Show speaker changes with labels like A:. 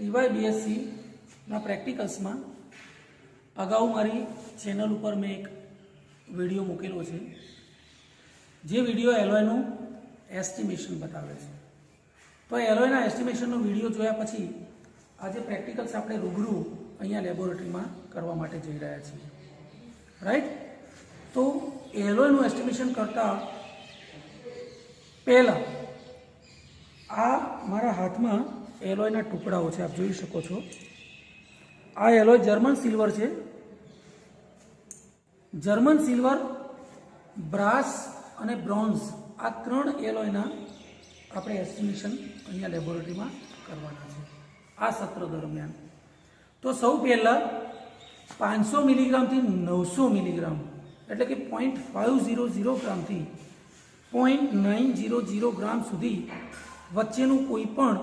A: ટીવાય બીએસસીના પ્રેક્ટિકલ્સમાં અગાઉ મારી ચેનલ ઉપર મેં એક વિડીયો મૂકેલો છે, જે વિડીયો એલોયનું એસ્ટિમેશન બતાવે છે. તો એલોયના એસ્ટિમેશનનો વિડીયો જોયા પછી આજે પ્રેક્ટિકલ્સ આપણે રૂબરૂ અહીંયા લેબોરેટરીમાં કરવા માટે જઈ રહ્યા છીએ, રાઈટ. તો એલોયનું એસ્ટિમેશન કરતાં પહેલાં આ મારા હાથમાં એલોયના ટુકડાઓ છે, આપ જોઈ શકો છો. આ એલોય જર્મન સિલ્વર છે. જર્મન સિલ્વર, બ્રાસ અને બ્રોન્ઝ, આ 3 એલોયના આપણે એસ્ટિમેશન અહીંયા લેબોરેટરીમાં કરવાના છે આ સત્ર દરમિયાન. તો સૌ પહેલાં 500 મિલીગ્રામથી 900 મિલીગ્રામ એટલે કે 0.500 ગ્રામથી 0.900 ગ્રામ સુધી વચ્ચેનું કોઈ પણ